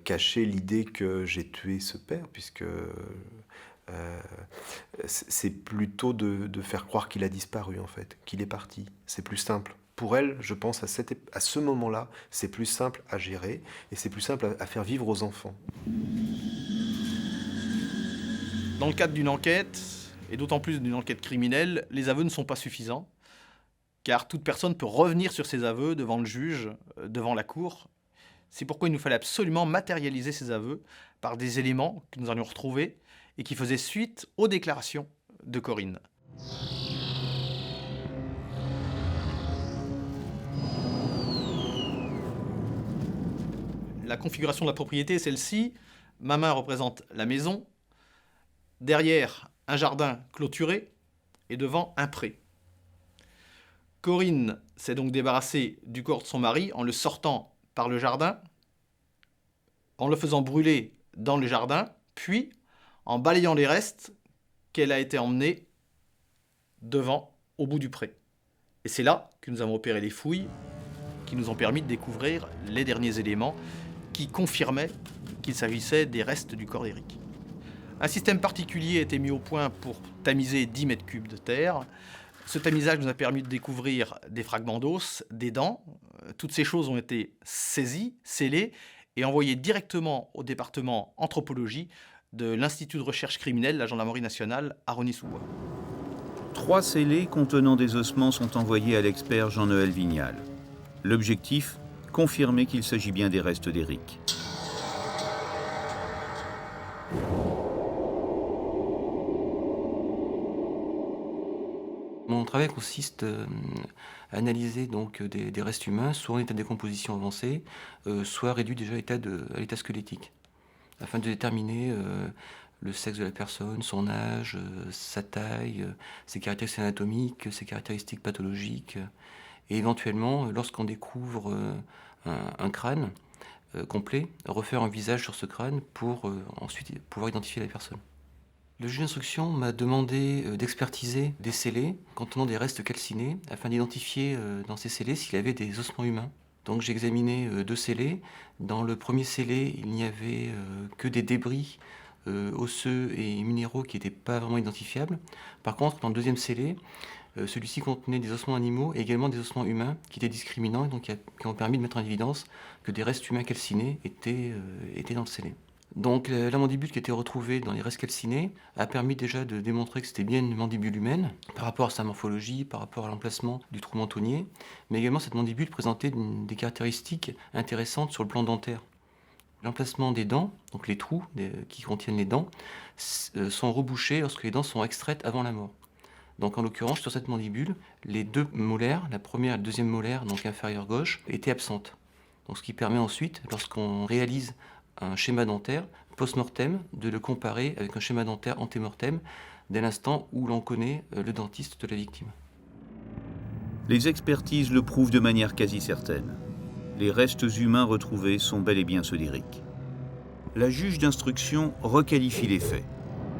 N: cacher l'idée que j'ai tué ce père, puisque c'est plutôt de faire croire qu'il a disparu, en fait, qu'il est parti. C'est plus simple. Pour elle, je pense, à ce moment-là, c'est plus simple à gérer et c'est plus simple à faire vivre aux enfants.
F: Dans le cadre d'une enquête, et d'autant plus d'une enquête criminelle, les aveux ne sont pas suffisants, car toute personne peut revenir sur ses aveux devant le juge, devant la cour. C'est pourquoi il nous fallait absolument matérialiser ces aveux par des éléments que nous allions retrouver et qui faisaient suite aux déclarations de Corinne. La configuration de la propriété est celle-ci. Ma main représente la maison. Derrière, un jardin clôturé et devant, un pré. Corinne s'est donc débarrassée du corps de son mari en le sortant par le jardin, en le faisant brûler dans le jardin, puis en balayant les restes qu'elle a été emmenée devant, au bout du pré. Et c'est là que nous avons opéré les fouilles qui nous ont permis de découvrir les derniers éléments qui confirmait qu'il s'agissait des restes du corps d'Éric. Un système particulier a été mis au point pour tamiser 10 mètres cubes de terre. Ce tamisage nous a permis de découvrir des fragments d'os, des dents. Toutes ces choses ont été saisies, scellées et envoyées directement au département anthropologie de l'Institut de recherche criminelle de la Gendarmerie nationale à Rosny-sous-Bois.
A: 3 scellés contenant des ossements sont envoyés à l'expert Jean-Noël Vignal. L'objectif, confirmer qu'il s'agit bien des restes d'Éric.
O: travail consiste à analyser donc des restes humains, soit en état de décomposition avancée, soit réduits déjà à l'état squelettique, afin de déterminer le sexe de la personne, son âge, sa taille, ses caractéristiques anatomiques, ses caractéristiques pathologiques, et éventuellement, lorsqu'on découvre un crâne complet, refaire un visage sur ce crâne pour ensuite pouvoir identifier la personne. Le juge d'instruction m'a demandé d'expertiser des scellés contenant des restes calcinés afin d'identifier dans ces scellés s'il y avait des ossements humains. Donc j'ai examiné 2 scellés. Dans le premier scellé, il n'y avait que des débris osseux et minéraux qui n'étaient pas vraiment identifiables. Par contre, dans le deuxième scellé, celui-ci contenait des ossements animaux et également des ossements humains qui étaient discriminants et donc qui ont permis de mettre en évidence que des restes humains calcinés étaient dans le scellé. Donc la mandibule qui a été retrouvée dans les restes calcinés a permis déjà de démontrer que c'était bien une mandibule humaine par rapport à sa morphologie, par rapport à l'emplacement du trou mentonnier, mais également cette mandibule présentait des caractéristiques intéressantes sur le plan dentaire. L'emplacement des dents, donc les trous qui contiennent les dents, sont rebouchés lorsque les dents sont extraites avant la mort. Donc en l'occurrence, sur cette mandibule, les 2 molaires, la première et la deuxième molaire, donc inférieure gauche, étaient absentes. Donc ce qui permet ensuite, lorsqu'on réalise un schéma dentaire post-mortem, de le comparer avec un schéma dentaire anté-mortem dès l'instant où l'on connaît le dentiste de la victime.
A: Les expertises le prouvent de manière quasi certaine. Les restes humains retrouvés sont bel et bien ceux d'Éric. La juge d'instruction requalifie les faits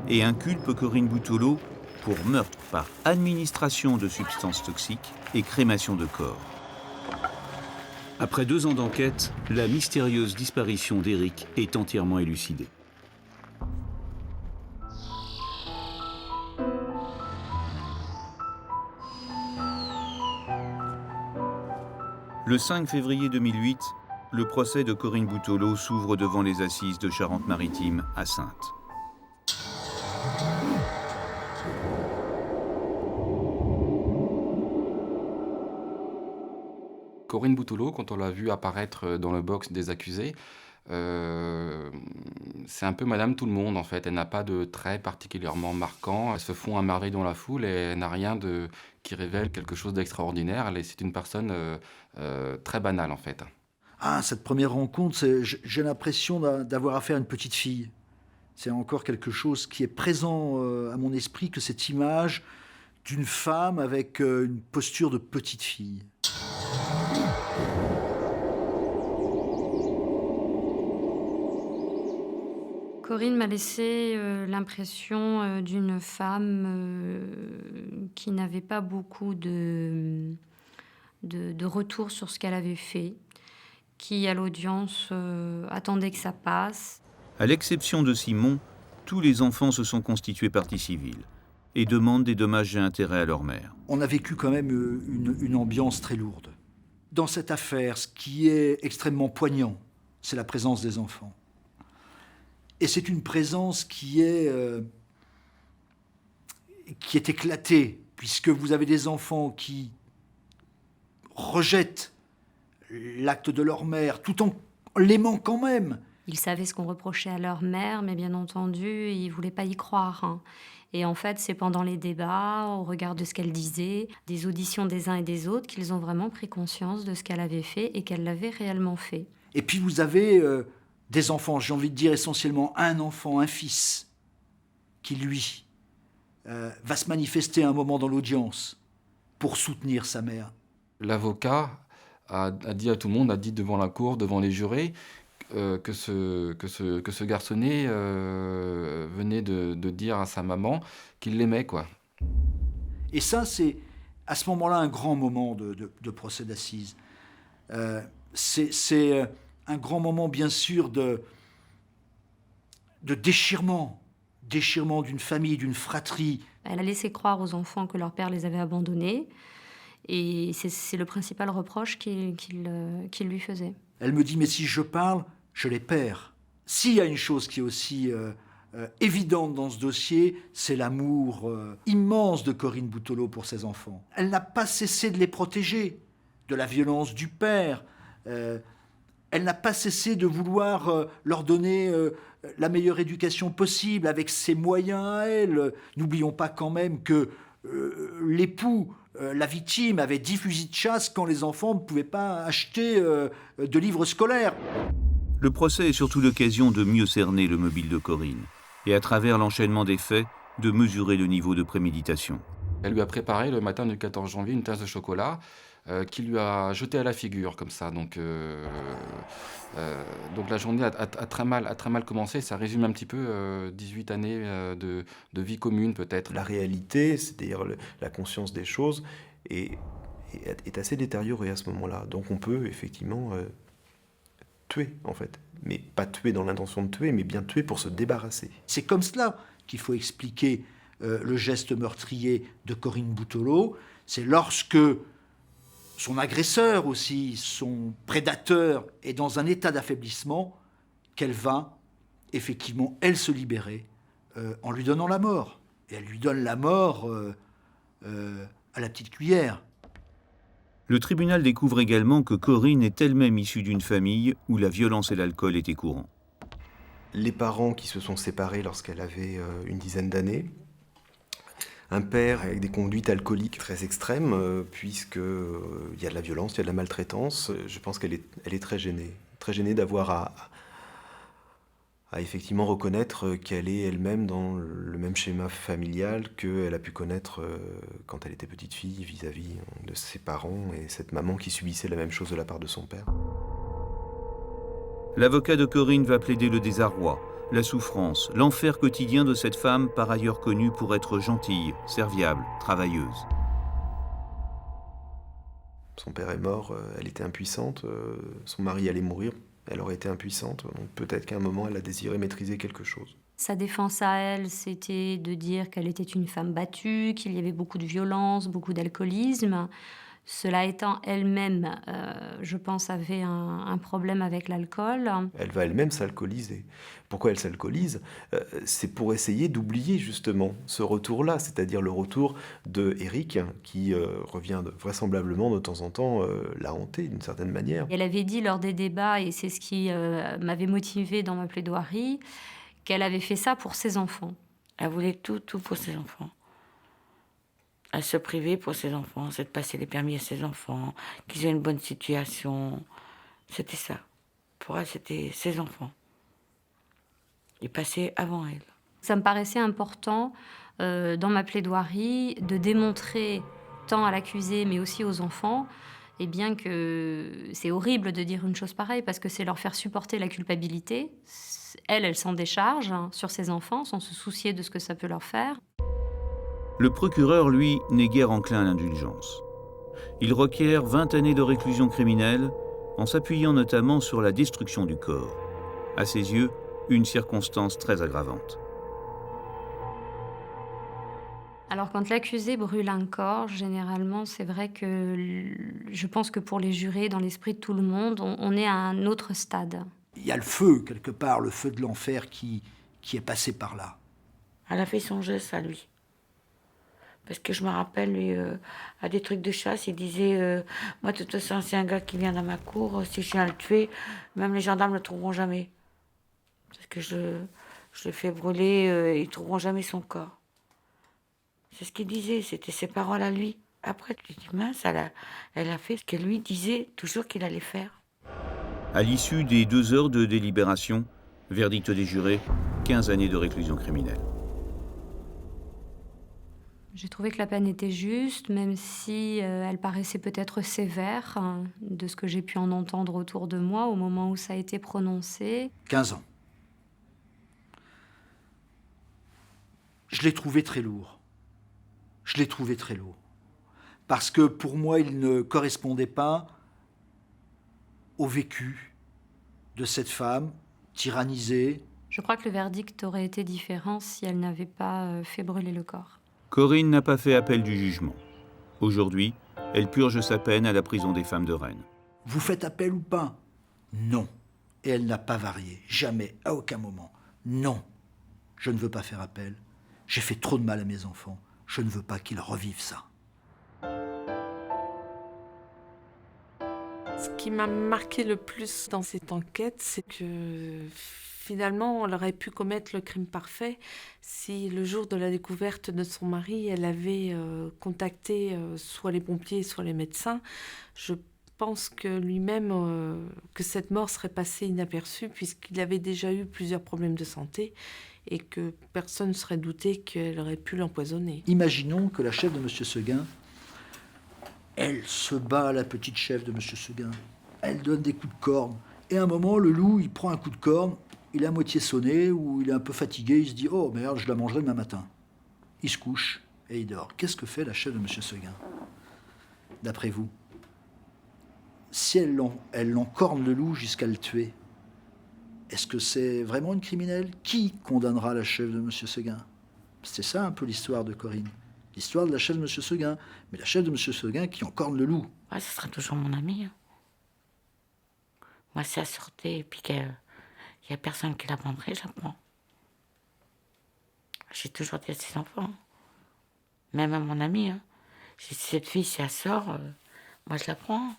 A: et inculpe Corinne Boutolo pour meurtre par administration de substances toxiques et crémation de corps. Après 2 ans d'enquête, la mystérieuse disparition d'Éric est entièrement élucidée. Le 5 février 2008, le procès de Corinne Boutolo s'ouvre devant les assises de Charente-Maritime à Saintes.
P: Corinne Boutolo, quand on l'a vue apparaître dans le box des accusés, c'est un peu Madame Tout-le-Monde en fait. Elle n'a pas de traits particulièrement marquants. Elle se fond à merveille dans la foule et elle n'a rien qui révèle quelque chose d'extraordinaire. C'est une personne très banale en fait.
H: Ah, cette première rencontre, j'ai l'impression d'avoir affaire à une petite fille. C'est encore quelque chose qui est présent à mon esprit, que cette image d'une femme avec une posture de petite fille.
Q: Corinne m'a laissé l'impression d'une femme qui n'avait pas beaucoup de retour sur ce qu'elle avait fait, qui, à l'audience, attendait que ça passe.
A: À l'exception de Simon, tous les enfants se sont constitués partie civile et demandent des dommages et intérêts à leur mère.
H: On a vécu quand même une ambiance très lourde. Dans cette affaire, ce qui est extrêmement poignant, c'est la présence des enfants. Et c'est une présence qui est éclatée, puisque vous avez des enfants qui rejettent l'acte de leur mère, tout en l'aimant quand même.
Q: Ils savaient ce qu'on reprochait à leur mère, mais bien entendu, ils ne voulaient pas y croire. Hein. Et en fait, c'est pendant les débats, au regard de ce qu'elle disait, des auditions des uns et des autres, qu'ils ont vraiment pris conscience de ce qu'elle avait fait et qu'elle l'avait réellement fait.
H: Et puis vous avez des enfants, j'ai envie de dire essentiellement un enfant, un fils, qui lui va se manifester à un moment dans l'audience pour soutenir sa mère.
P: L'avocat a dit à tout le monde, a dit devant la cour, devant les jurés, que ce garçonnet venait de dire à sa maman qu'il l'aimait, quoi.
H: Et ça, c'est à ce moment-là un grand moment de procès d'assises. C'est un grand moment, bien sûr, de déchirement d'une famille, d'une fratrie.
Q: Elle a laissé croire aux enfants que leur père les avait abandonnés, et c'est le principal reproche qu'il lui faisait.
H: Elle me dit, mais si je parle, je les perds. S'il y a une chose qui est aussi évidente dans ce dossier, c'est l'amour immense de Corinne Boutolo pour ses enfants. Elle n'a pas cessé de les protéger de la violence du père. Elle n'a pas cessé de vouloir leur donner la meilleure éducation possible avec ses moyens à elle. N'oublions pas quand même que l'époux, la victime, avait 10 fusils de chasse quand les enfants ne pouvaient pas acheter de livres scolaires.
A: Le procès est surtout l'occasion de mieux cerner le mobile de Corinne et à travers l'enchaînement des faits, de mesurer le niveau de préméditation.
P: Elle lui a préparé le matin du 14 janvier une tasse de chocolat qu'il lui a jeté à la figure comme ça. Donc la journée a très mal commencé. Ça résume un petit peu 18 années de vie commune peut-être.
N: La réalité, c'est-à-dire la conscience des choses, est assez détériorée à ce moment-là. Donc on peut effectivement tuer en fait. Mais pas tuer dans l'intention de tuer, mais bien tuer pour se débarrasser.
H: C'est comme cela qu'il faut expliquer le geste meurtrier de Corinne Boutolo. C'est lorsque son agresseur aussi, son prédateur, est dans un état d'affaiblissement, qu'elle va effectivement, elle, se libérer en lui donnant la mort. Et elle lui donne la mort à la petite cuillère.
A: Le tribunal découvre également que Corinne est elle-même issue d'une famille où la violence et l'alcool étaient courants.
N: Les parents qui se sont séparés lorsqu'elle avait une dizaine d'années, un père avec des conduites alcooliques très extrêmes, puisqu'il y a de la violence, il y a de la maltraitance. Je pense qu'elle est très gênée d'avoir à effectivement reconnaître qu'elle est elle-même dans le même schéma familial qu'elle a pu connaître quand elle était petite fille vis-à-vis de ses parents et cette maman qui subissait la même chose de la part de son père.
A: L'avocat de Corinne va plaider le désarroi, la souffrance, l'enfer quotidien de cette femme par ailleurs connue pour être gentille, serviable, travailleuse.
N: Son père est mort, elle était impuissante, son mari allait mourir, elle aurait été impuissante, donc peut-être qu'à un moment elle a désiré maîtriser quelque chose.
Q: Sa défense à elle, c'était de dire qu'elle était une femme battue, qu'il y avait beaucoup de violence, beaucoup d'alcoolisme. Cela étant, elle-même, je pense, avait un problème avec l'alcool.
N: Elle va elle-même s'alcooliser. Pourquoi elle s'alcoolise ? C'est pour essayer d'oublier justement ce retour-là, c'est-à-dire le retour de Eric, qui revient vraisemblablement de temps en temps la hanter d'une certaine manière.
Q: Elle avait dit lors des débats, et c'est ce qui m'avait motivée dans ma plaidoirie, qu'elle avait fait ça pour ses enfants.
G: Elle voulait tout pour ses enfants. Elle se privait pour ses enfants, c'est de passer les permis à ses enfants, qu'ils aient une bonne situation. C'était ça. Pour elle, c'était ses enfants. Ils passaient avant elle.
Q: Ça me paraissait important, dans ma plaidoirie, de démontrer tant à l'accusé, mais aussi aux enfants, et bien que c'est horrible de dire une chose pareille, parce que c'est leur faire supporter la culpabilité. Elle s'en décharge sur ses enfants, sans se soucier de ce que ça peut leur faire.
A: Le procureur, lui, n'est guère enclin à l'indulgence. Il requiert 20 années de réclusion criminelle, en s'appuyant notamment sur la destruction du corps. À ses yeux, une circonstance très aggravante.
Q: Alors quand l'accusé brûle un corps, généralement, c'est vrai que je pense que pour les jurés, dans l'esprit de tout le monde, on est à un autre stade.
H: Il y a le feu, quelque part, le feu de l'enfer qui est passé par là.
G: Elle a fait son geste à lui. Parce que je me rappelle, lui, à des trucs de chasse, il disait moi, de toute façon, c'est un gars qui vient dans ma cour, si je viens le tuer, même les gendarmes ne le trouveront jamais. Parce que je le fais brûler, ils ne trouveront jamais son corps. C'est ce qu'il disait, c'était ses paroles à lui. Après, tu te dis, mince, elle a fait ce que lui disait toujours qu'il allait faire.
A: À l'issue des 2 heures de délibération, verdict des jurés, 15 années de réclusion criminelle.
Q: J'ai trouvé que la peine était juste, même si elle paraissait peut-être sévère, de ce que j'ai pu en entendre autour de moi au moment où ça a été prononcé.
H: 15 ans. Je l'ai trouvé très lourd. Je l'ai trouvé très lourd. Parce que pour moi, il ne correspondait pas au vécu de cette femme tyrannisée.
Q: Je crois que le verdict aurait été différent si elle n'avait pas fait brûler le corps.
A: Corinne n'a pas fait appel du jugement. Aujourd'hui, elle purge sa peine à la prison des femmes de Rennes.
H: Vous faites appel ou pas ? Non. Et elle n'a pas varié. Jamais, à aucun moment. Non. Je ne veux pas faire appel. J'ai fait trop de mal à mes enfants. Je ne veux pas qu'ils revivent ça.
D: Ce qui m'a marqué le plus dans cette enquête, c'est que finalement, elle aurait pu commettre le crime parfait si le jour de la découverte de son mari, elle avait contacté soit les pompiers, soit les médecins. Je pense que lui-même, que cette mort serait passée inaperçue puisqu'il avait déjà eu plusieurs problèmes de santé et que personne ne serait douté qu'elle aurait pu l'empoisonner.
H: Imaginons que la chef de M. Seguin, elle se bat, la petite chef de M. Seguin. Elle donne des coups de corne. Et à un moment, le loup, il prend un coup de corne, il est à moitié sonné ou il est un peu fatigué, il se dit « Oh merde, je la mangerai demain matin ». Il se couche et il dort. Qu'est-ce que fait la chef de M. Seguin, d'après vous? Si elle encorne le loup jusqu'à le tuer, est-ce que c'est vraiment une criminelle? Qui condamnera la chef de M. Seguin? C'est ça un peu l'histoire de Corinne. L'histoire de la chef de M. Seguin. Mais la chef de M. Seguin qui encorne le loup.
G: Ouais, ce sera toujours mon ami. Hein. Moi, si elle sortait et puis qu'il n'y a personne qui la prendrait, je la prends. J'ai toujours dit à ses enfants, même à mon ami, hein. J'ai dit, cette fille, si elle sort, moi je la prends.